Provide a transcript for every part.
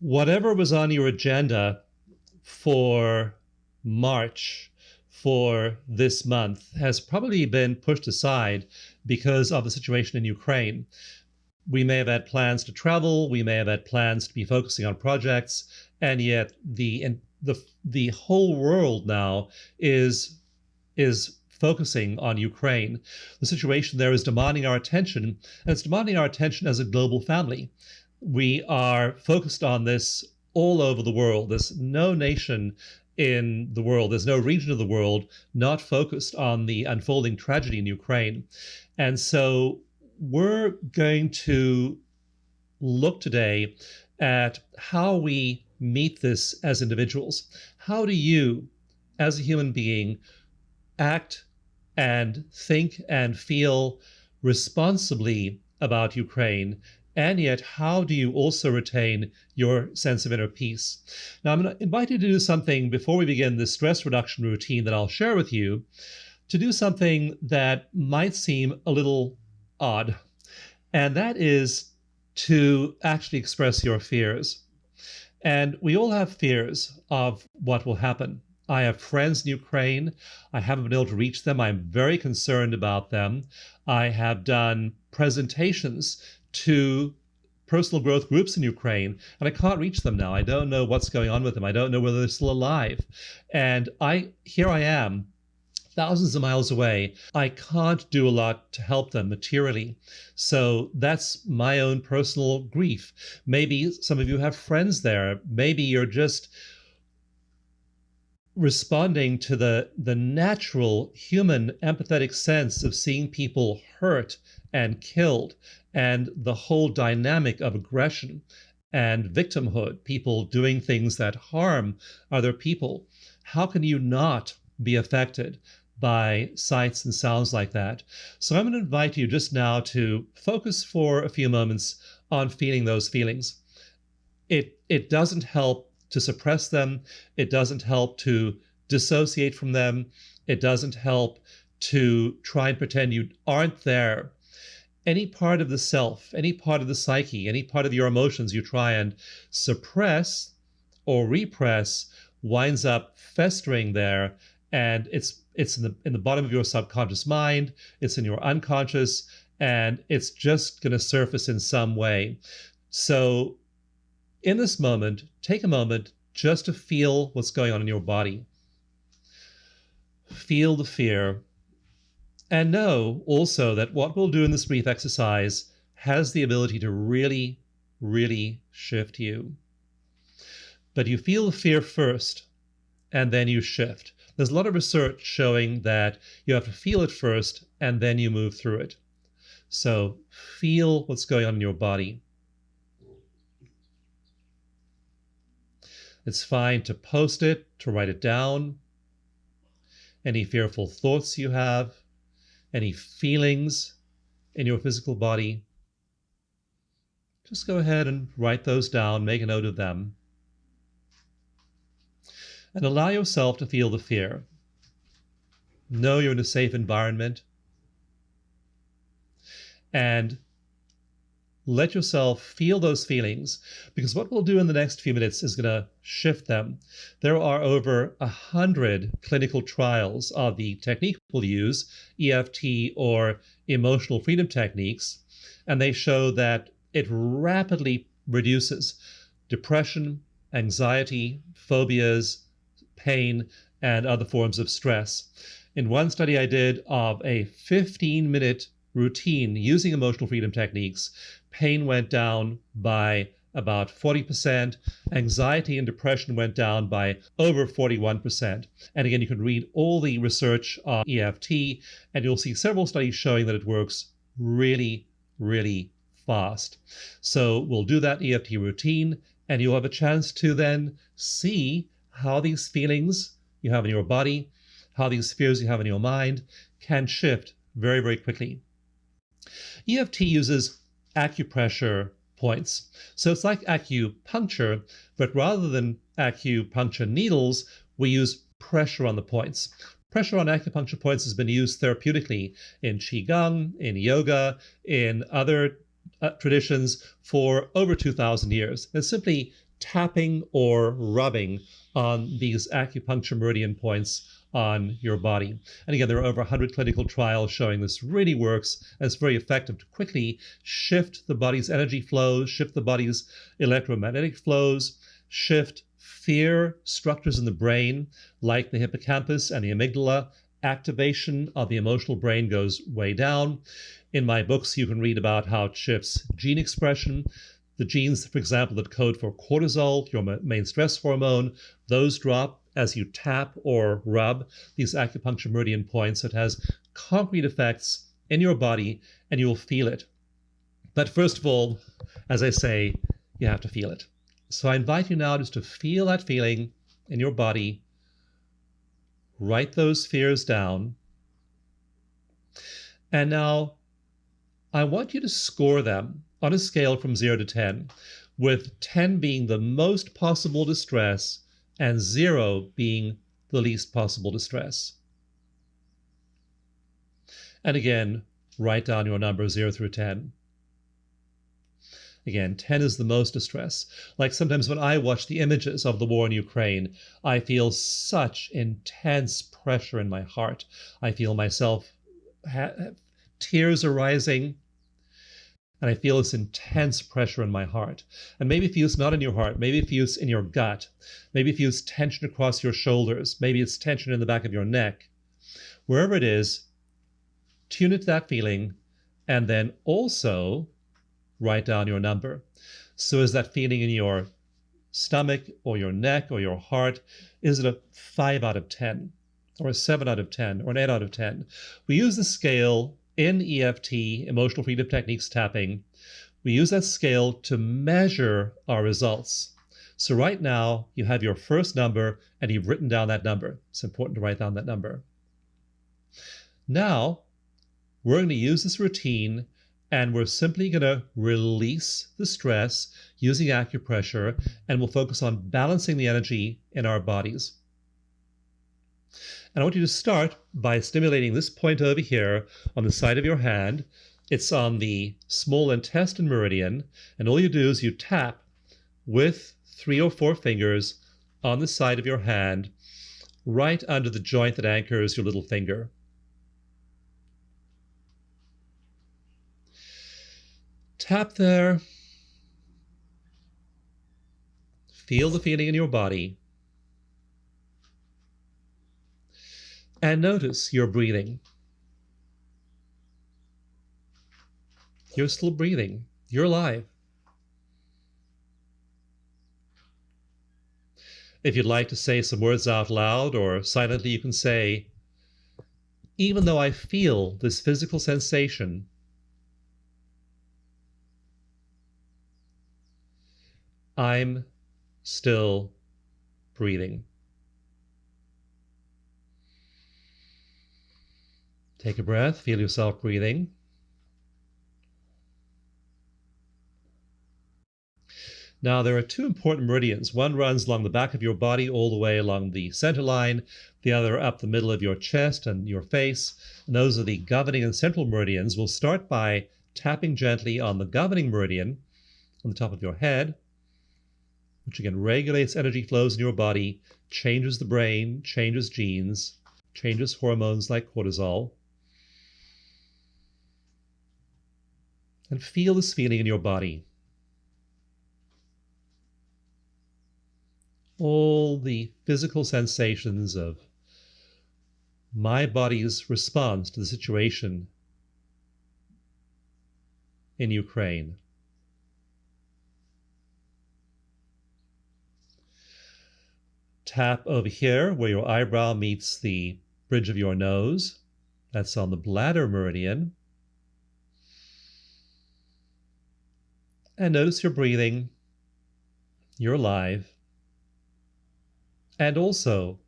whatever was on your agenda for March for this month has probably been pushed aside because of the situation in Ukraine. We may have had plans to travel, we may have had plans to be focusing on projects, and yet the whole world now is focusing on Ukraine. The situation there is demanding our attention, and it's demanding our attention as a global family. We are focused on this all over the world. There's no nation in the world, there's no region of the world not focused on the unfolding tragedy in Ukraine. And so we're going to look today at how we meet this as individuals. How do you, as a human being, act and think and feel responsibly about Ukraine? And yet, how do you also retain your sense of inner peace? Now, I'm going to invite you to do something before we begin this stress reduction routine that I'll share with you, to do something that might seem a little odd, and that is to actually express your fears. And we all have fears of what will happen. I have friends in Ukraine. I haven't been able to reach them. I'm very concerned about them. I have done presentations to personal growth groups in Ukraine, and I can't reach them now. I don't know what's going on with them. I don't know whether they're still alive. And here I am, thousands of miles away. I can't do a lot to help them materially. So that's my own personal grief. Maybe some of you have friends there. Maybe you're just responding to the natural human empathetic sense of seeing people hurt and killed, and the whole dynamic of aggression and victimhood, people doing things that harm other people. How can you not be affected by sights and sounds like that? So I'm going to invite you just now to focus for a few moments on feeling those feelings. It doesn't help to suppress them. It doesn't help to dissociate from them. It doesn't help to try and pretend you aren't there. Any part of the self, any part of the psyche, any part of your emotions you try and suppress or repress winds up festering there, and it's in the bottom of your subconscious mind, it's in your unconscious, and it's just going to surface in some way. So in this moment, take a moment just to feel what's going on in your body. Feel the fear. And know also that what we'll do in this brief exercise has the ability to really, really shift you. But you feel the fear first, and then you shift. There's a lot of research showing that you have to feel it first, and then you move through it. So feel what's going on in your body. It's fine to post it, to write it down. Any fearful thoughts you have, any feelings in your physical body, just go ahead and write those down, make a note of them. And allow yourself to feel the fear. Know you're in a safe environment. And let yourself feel those feelings, because what we'll do in the next few minutes is going to shift them. There are over 100 clinical trials of the technique we'll use, EFT or emotional freedom techniques, and they show that it rapidly reduces depression, anxiety, phobias, pain, and other forms of stress. In one study I did of a 15-minute routine using emotional freedom techniques, pain went down by about 40%, anxiety and depression went down by over 41%. And again, you can read all the research on EFT, and you'll see several studies showing that it works really, really fast. So we'll do that EFT routine, and you'll have a chance to then see how these feelings you have in your body, how these fears you have in your mind can shift very, very quickly. EFT uses acupressure points. So it's like acupuncture, but rather than acupuncture needles, we use pressure on the points. Pressure on acupuncture points has been used therapeutically in Qigong, in yoga, in other traditions for over 2,000 years. It's simply tapping or rubbing on these acupuncture meridian points on your body. And again, there are over 100 clinical trials showing this really works and it's very effective to quickly shift the body's energy flows, shift the body's electromagnetic flows, shift fear structures in the brain like the hippocampus and the amygdala. Activation of the emotional brain goes way down. In my books, you can read about how it shifts gene expression. The genes, for example, that code for cortisol, your main stress hormone, those drop as you tap or rub these acupuncture meridian points. It has concrete effects in your body and you will feel it. But first of all, as I say, you have to feel it. So I invite you now just to feel that feeling in your body. Write those fears down. And now I want you to score them on a scale from 0 to 10, with 10 being the most possible distress and 0 being the least possible distress. And again, write down your number 0 through 10. Again, 10 is the most distress. Like sometimes when I watch the images of the war in Ukraine, I feel such intense pressure in my heart. I feel myself, tears are rising, and I feel this intense pressure in my heart. And maybe it feels not in your heart, maybe it feels in your gut, maybe it feels tension across your shoulders, maybe it's tension in the back of your neck. Wherever it is, tune into that feeling, and then also write down your number. So is that feeling in your stomach or your neck or your heart, is it a 5 out of 10 or a 7 out of 10 or an 8 out of 10? We use the scale in EFT, Emotional Freedom Techniques tapping. We use that scale to measure our results. So right now you have your first number and you've written down that number. It's important to write down that number. Now we're going to use this routine and we're simply going to release the stress using acupressure, and we'll focus on balancing the energy in our bodies. And I want you to start by stimulating this point over here on the side of your hand. It's on the small intestine meridian, and all you do is you tap with 3 or 4 fingers on the side of your hand, right under the joint that anchors your little finger. Tap there. Feel the feeling in your body. And notice your breathing. You're still breathing. You're alive. If you'd like to say some words out loud or silently, you can say, even though I feel this physical sensation, I'm still breathing. Take a breath, feel yourself breathing. Now there are 2 important meridians. One runs along the back of your body all the way along the center line, the other up the middle of your chest and your face. And those are the governing and central meridians. We'll start by tapping gently on the governing meridian on the top of your head, which again regulates energy flows in your body, changes the brain, changes genes, changes hormones like cortisol. And feel this feeling in your body. All the physical sensations of my body's response to the situation in Ukraine. Tap over here where your eyebrow meets the bridge of your nose. That's on the bladder meridian. And notice your breathing. You're alive. And also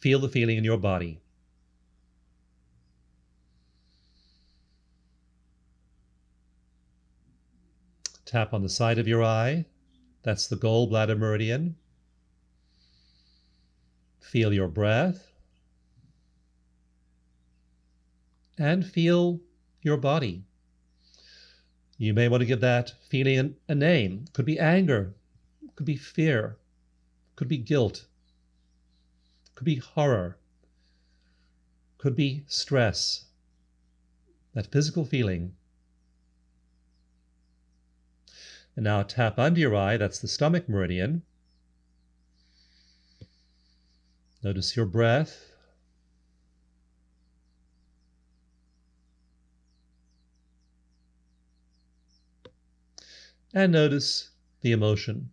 feel the feeling in your body. Tap on the side of your eye. That's the gallbladder meridian. Feel your breath. And feel your body. You may want to give that feeling a name. Could be anger, Could be fear, could be guilt, could be horror, could be stress, that physical feeling. And now tap under your eye, that's the stomach meridian. Notice your breath. And notice the emotion.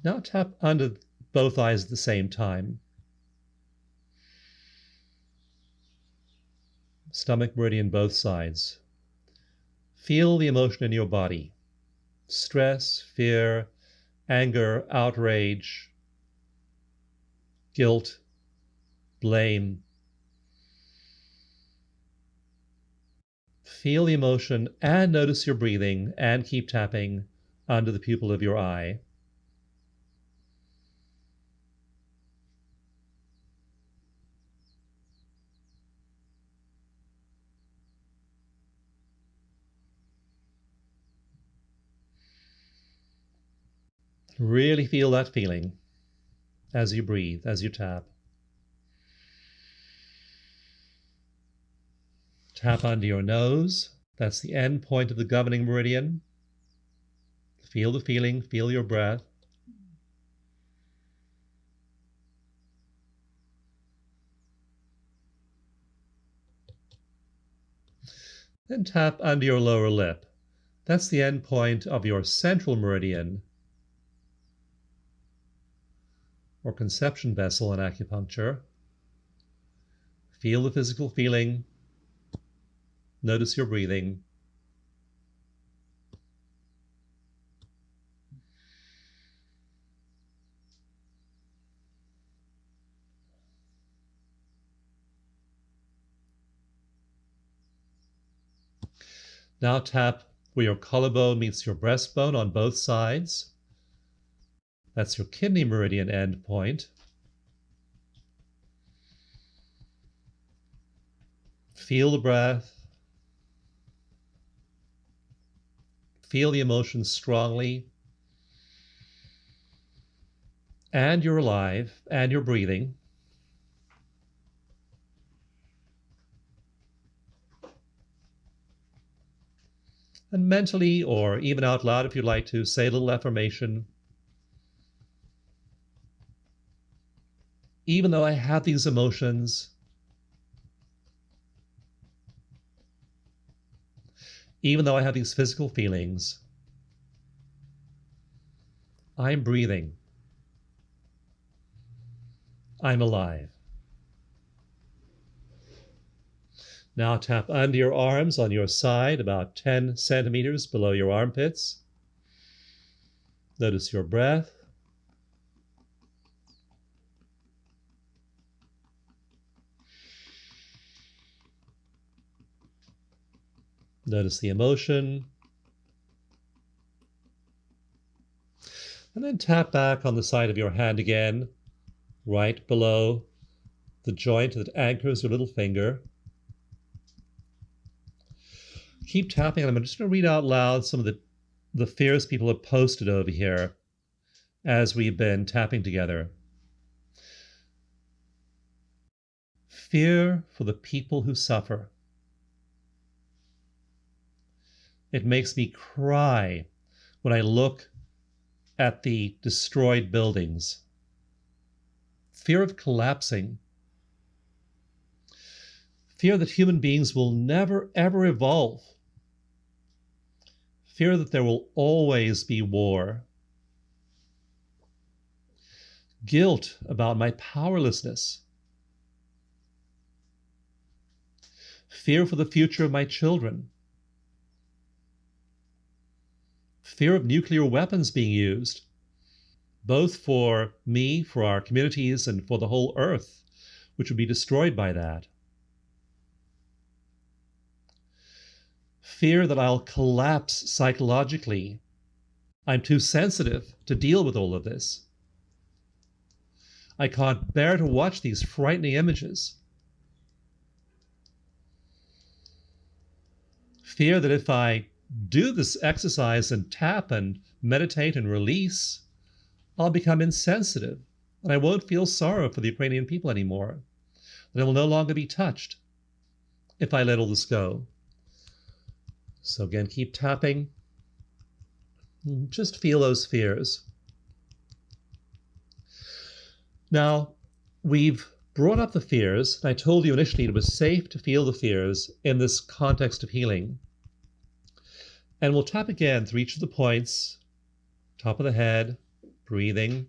Now tap under both eyes at the same time. Stomach meridian, both sides. Feel the emotion in your body. Stress, fear, anger, outrage, guilt, blame. Feel the emotion and notice your breathing, and keep tapping under the pupil of your eye. Really feel that feeling as you breathe, as you tap. Tap under your nose. That's the end point of the governing meridian. Feel the feeling, feel your breath. Then tap under your lower lip. That's the end point of your central meridian, or conception vessel in acupuncture. Feel the physical feeling. Notice your breathing. Now tap where your collarbone meets your breastbone on both sides. That's your kidney meridian end point. Feel the breath. Feel the emotions strongly. And you're alive, and you're breathing. And mentally, or even out loud if you'd like to, say a little affirmation. Even though I have these emotions, even though I have these physical feelings, I'm breathing. I'm alive. Now tap under your arms on your side, about 10 centimeters below your armpits. Notice your breath. Notice the emotion. And then tap back on the side of your hand again, right below the joint that anchors your little finger. Keep tapping, and I'm just going to read out loud some of the fears people have posted over here as we've been tapping together. Fear for the people who suffer. It makes me cry when I look at the destroyed buildings. Fear of collapsing. Fear that human beings will never, ever evolve. Fear that there will always be war. Guilt about my powerlessness. Fear for the future of my children. Fear of nuclear weapons being used, both for me, for our communities, and for the whole earth, which would be destroyed by that. Fear that I'll collapse psychologically. I'm too sensitive to deal with all of this. I can't bear to watch these frightening images. Fear that if I do this exercise and tap and meditate and release, I'll become insensitive and I won't feel sorrow for the Ukrainian people anymore. And I will no longer be touched if I let all this go. So again, keep tapping. Just feel those fears. Now, we've brought up the fears. I told you initially it was safe to feel the fears in this context of healing. And we'll tap again through each of the points, top of the head, breathing.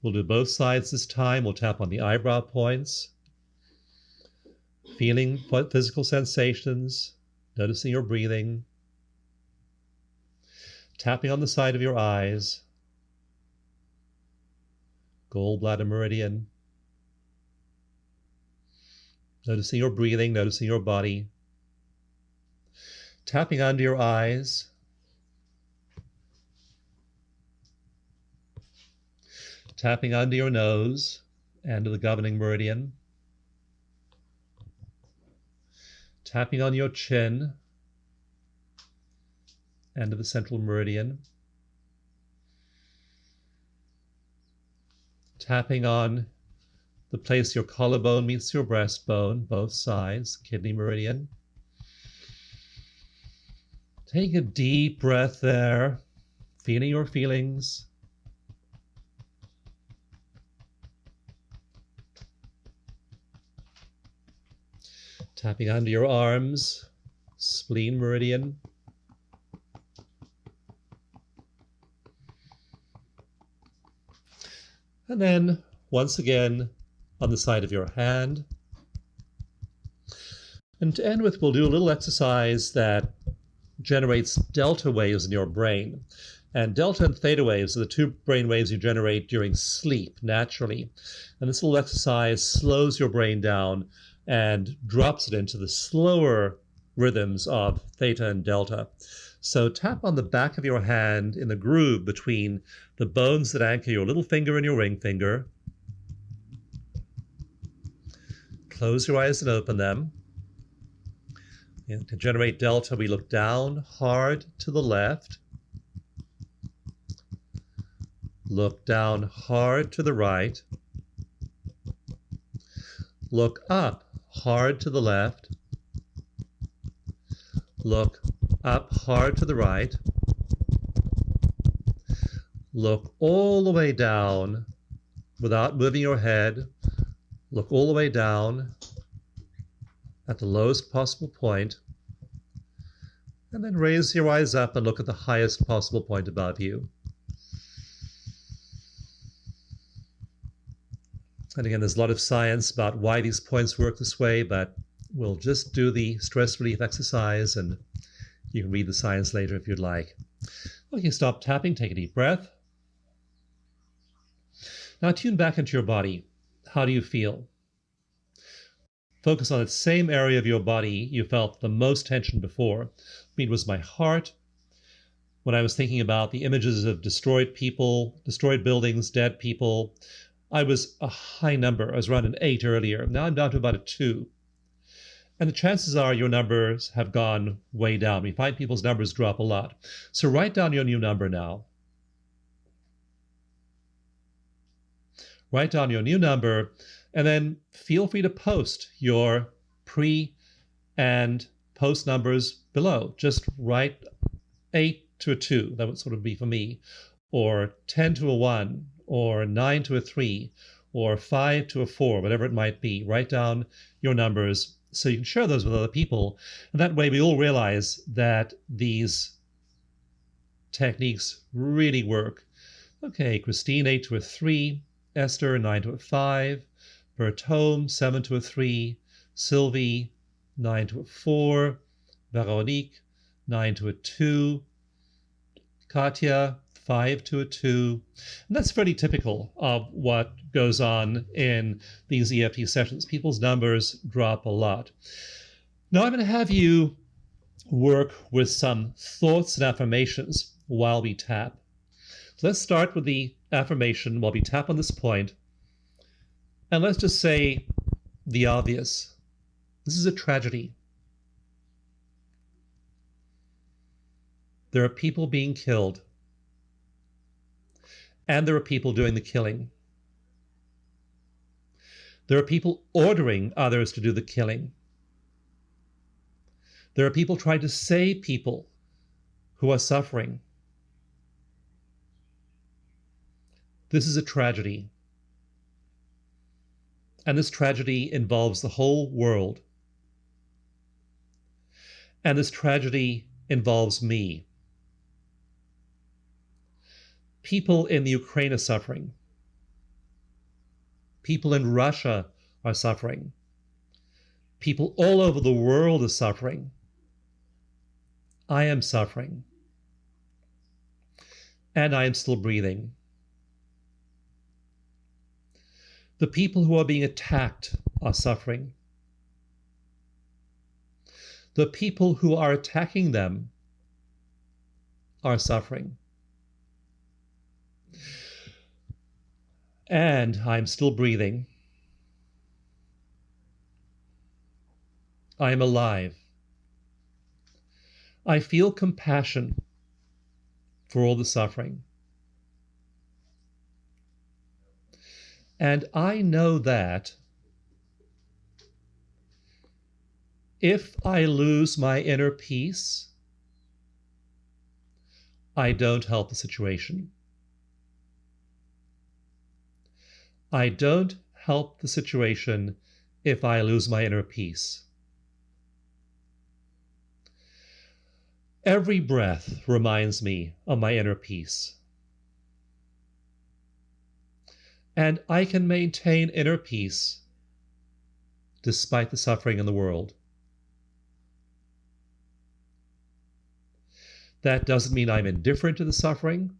We'll do both sides this time. We'll tap on the eyebrow points, feeling physical sensations, noticing your breathing, tapping on the side of your eyes, gallbladder meridian, noticing your breathing, noticing your body, tapping under your eyes, tapping under your nose and to the governing meridian, tapping on your chin and to the central meridian, tapping on the place your collarbone meets your breastbone, both sides, kidney meridian. Take a deep breath there, feeling your feelings. Tapping under your arms, spleen meridian. And then, once again, on the side of your hand. And to end with, we'll do a little exercise that generates delta waves in your brain. And delta and theta waves are the two brain waves you generate during sleep naturally. And this little exercise slows your brain down and drops it into the slower rhythms of theta and delta. So tap on the back of your hand in the groove between the bones that anchor your little finger and your ring finger. Close your eyes and open them. And to generate delta, we look down hard to the left. Look down hard to the right. Look up hard to the left. Look up hard to the right. Look all the way down without moving your head. Look all the way down at the lowest possible point. And then raise your eyes up and look at the highest possible point above you. And again, there's a lot of science about why these points work this way, but we'll just do the stress relief exercise and you can read the science later if you'd like. Okay, stop tapping, take a deep breath. Now tune back into your body. How do you feel? Focus on the same area of your body you felt the most tension before. I mean, it was my heart. When I was thinking about the images of destroyed people, destroyed buildings, dead people, I was a high number. I was around an 8 earlier. Now I'm down to about a 2. And the chances are your numbers have gone way down. We find people's numbers drop a lot. So write down your new number now. Write down your new number, and then feel free to post your pre and post numbers below. Just write 8 to a 2. That would sort of be for me. Or 10 to a 1. Or 9 to a 3. Or 5 to a 4, whatever it might be. Write down your numbers so you can share those with other people. And that way we all realize that these techniques really work. Okay, Christine, 8 to a 3. Esther, 9 to a 5. Bertome, 7 to a 3. Sylvie, 9 to a 4. Veronique, 9 to a 2. Katya, 5 to a 2. And that's fairly typical of what goes on in these EFT sessions. People's numbers drop a lot. Now I'm going to have you work with some thoughts and affirmations while we tap. So let's start with the affirmation while we tap on this point. And let's just say the obvious. This is a tragedy. There are people being killed, and there are people doing the killing. There are people ordering others to do the killing. There are people trying to save people who are suffering. This is a tragedy. And this tragedy involves the whole world. And this tragedy involves me. People in the Ukraine are suffering. People in Russia are suffering. People all over the world are suffering. I am suffering. And I am still breathing. The people who are being attacked are suffering. The people who are attacking them are suffering. And I'm still breathing. I am alive. I feel compassion for all the suffering. And I know that if I lose my inner peace, I don't help the situation. I don't help the situation if I lose my inner peace. Every breath reminds me of my inner peace. And I can maintain inner peace despite the suffering in the world. That doesn't mean I'm indifferent to the suffering.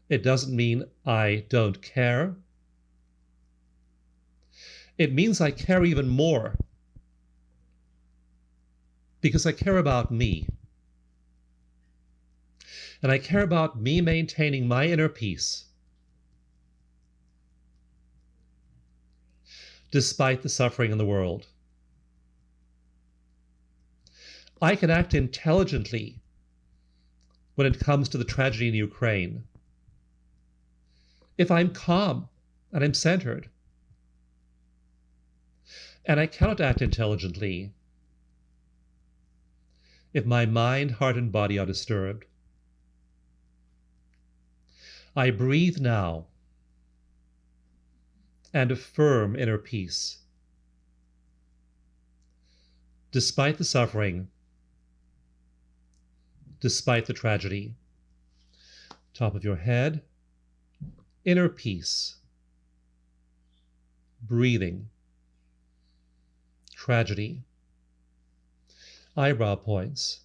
It doesn't mean I don't care. It means I care even more because I care about me. And I care about me maintaining my inner peace despite the suffering in the world. I can act intelligently when it comes to the tragedy in Ukraine if I'm calm and I'm centered. And I cannot act intelligently if my mind, heart, and body are disturbed. I breathe now and affirm inner peace. Despite the suffering, despite the tragedy. Top of your head, inner peace. Breathing. Tragedy. Eyebrow points.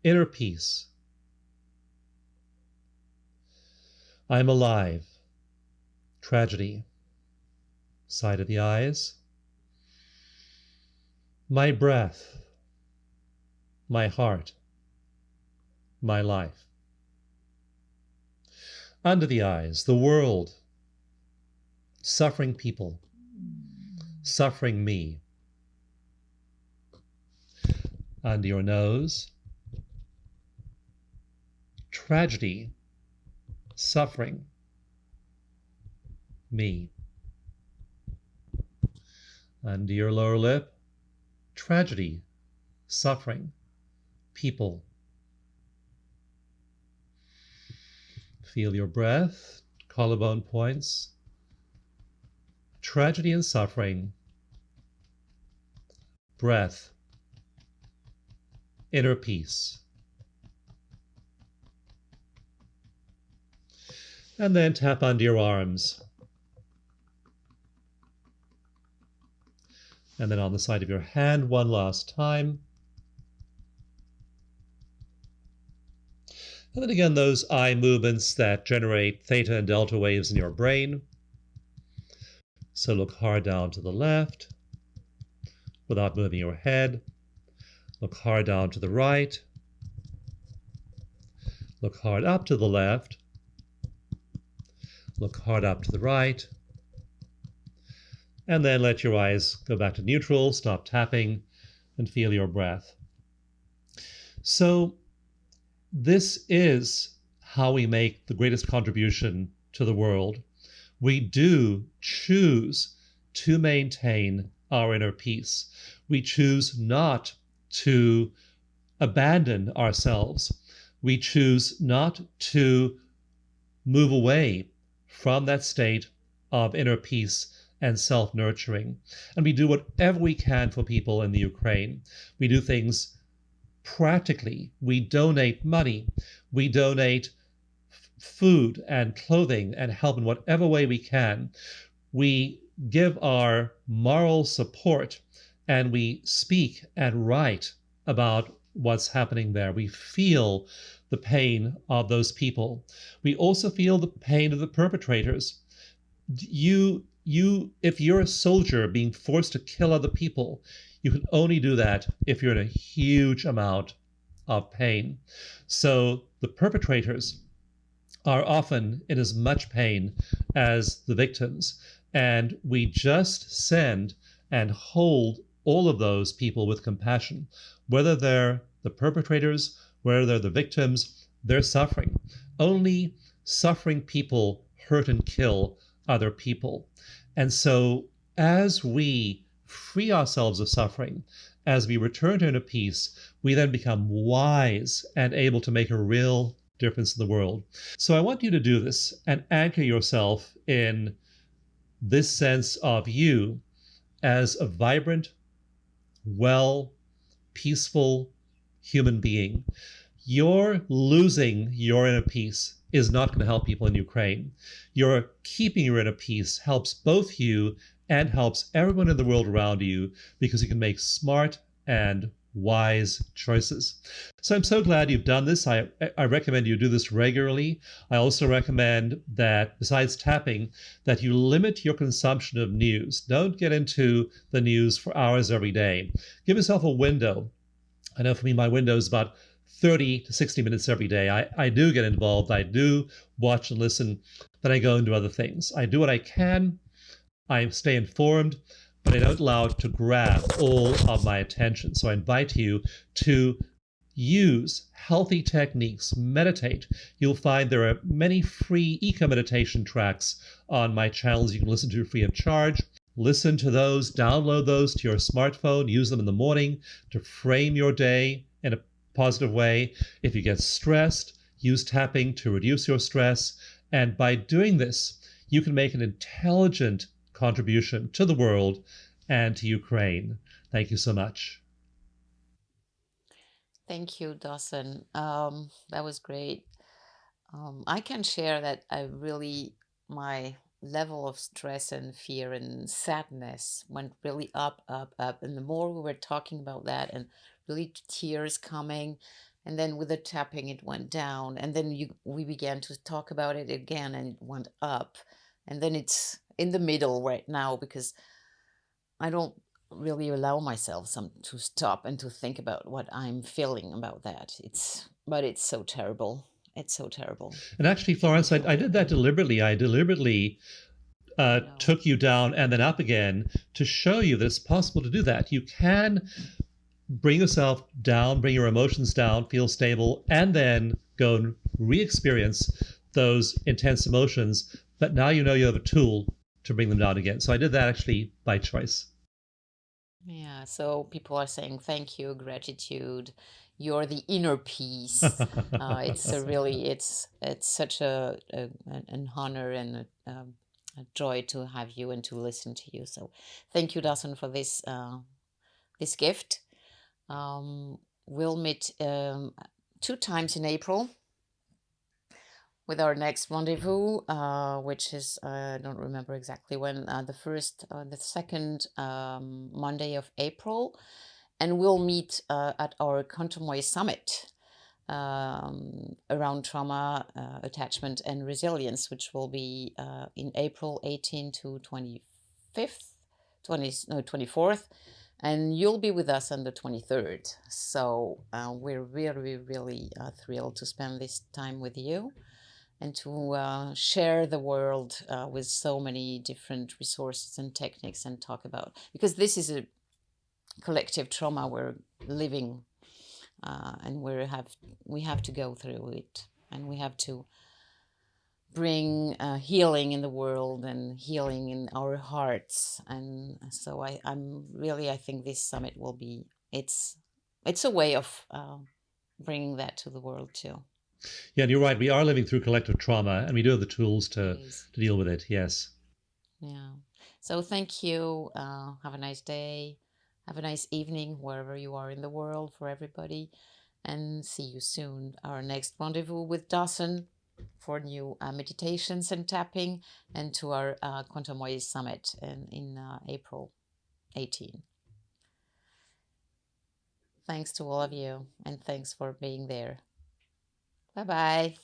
Inner peace. I'm alive. Tragedy. Side of the eyes. My breath. My heart. My life. Under the eyes, the world. Suffering people. Suffering me. Under your nose. Tragedy. Suffering. Me. Under your lower lip. Tragedy. Suffering. People. Feel your breath, collarbone points, tragedy and suffering, breath, inner peace. And then tap under your arms. And then on the side of your hand one last time. And then again, those eye movements that generate theta and delta waves in your brain. So look hard down to the left without moving your head. Look hard down to the right. Look hard up to the left. Look hard up to the right. And then let your eyes go back to neutral, stop tapping, and feel your breath. So this is how we make the greatest contribution to the world. We do choose to maintain our inner peace. We choose not to abandon ourselves. We choose not to move away from that state of inner peace and self-nurturing. And we do whatever we can for people in the Ukraine. We do things practically. We donate money. We donate food and clothing and help in whatever way we can. We give our moral support and we speak and write about what's happening there. We feel the pain of those people. We also feel the pain of the perpetrators. If you're a soldier being forced to kill other people, you can only do that if you're in a huge amount of pain. So the perpetrators are often in as much pain as the victims. And we just send and hold all of those people with compassion, whether they're the perpetrators, whether they're the victims, they're suffering. Only suffering people hurt and kill other people. And so as we free ourselves of suffering, as we return to inner peace, we then become wise and able to make a real difference in the world. So I want you to do this and anchor yourself in this sense of you as a vibrant, well, peaceful human being. Your losing your inner peace is not going to help people in Ukraine. Your keeping your inner peace helps both you and helps everyone in the world around you, because you can make smart and wise choices. So I'm so glad you've done this. I recommend you do this regularly. I also recommend that, besides tapping, that you limit your consumption of news. Don't get into the news for hours every day. Give yourself a window. I know for me, my window is about 30 to 60 minutes every day. I do get involved. I do watch and listen, then I go and do other things. I do what I can. I stay informed, but I don't allow it to grab all of my attention. So I invite you to use healthy techniques, meditate. You'll find there are many free eco-meditation tracks on my channels you can listen to free of charge. Listen to those, download those to your smartphone, use them in the morning to frame your day in a positive way. If you get stressed, use tapping to reduce your stress. And by doing this, you can make an intelligent contribution to the world and to Ukraine. Thank you so much. Thank you, Dawson. That was great. I can share that my level of stress and fear and sadness went really up, up, up. And the more we were talking about that, and really tears coming, and then with the tapping, it went down. And then we began to talk about it again, and it went up. And then it's in the middle right now, because I don't really allow myself to stop and to think about what I'm feeling about that. But it's so terrible. It's so terrible. And actually, Florence, I did that deliberately. I deliberately took you down and then up again to show you that it's possible to do that. You can bring yourself down, bring your emotions down, feel stable, and then go and re-experience those intense emotions. But now you know you have a tool to bring them down again. So I did that actually by choice. Yeah, so people are saying thank you, gratitude. You're the inner peace. It's such an honor and a joy to have you and to listen to you. So thank you, Dawson, for this gift. We'll meet 2 times in April with our next rendezvous, which is, I don't remember exactly when, the second Monday of April. And we'll meet at our Quantum Way Summit around trauma, attachment, and resilience, which will be in April 18 to 24th. And you'll be with us on the 23rd. So we're really, really thrilled to spend this time with you and to share the world with so many different resources and techniques and talk about, because this is a collective trauma we're living and we have to go through it, and we have to bring healing in the world and healing in our hearts. And so I think this summit will be, it's a way of bringing that to the world too. Yeah, and you're right. We are living through collective trauma, and we do have the tools to deal with it. Yes. Yeah. So thank you. Have a nice day. Have a nice evening wherever you are in the world, for everybody. And see you soon. Our next rendezvous with Dawson for new meditations and tapping, and to our Quantum Ways Summit in April 18. Thanks to all of you, and thanks for being there. Bye-bye.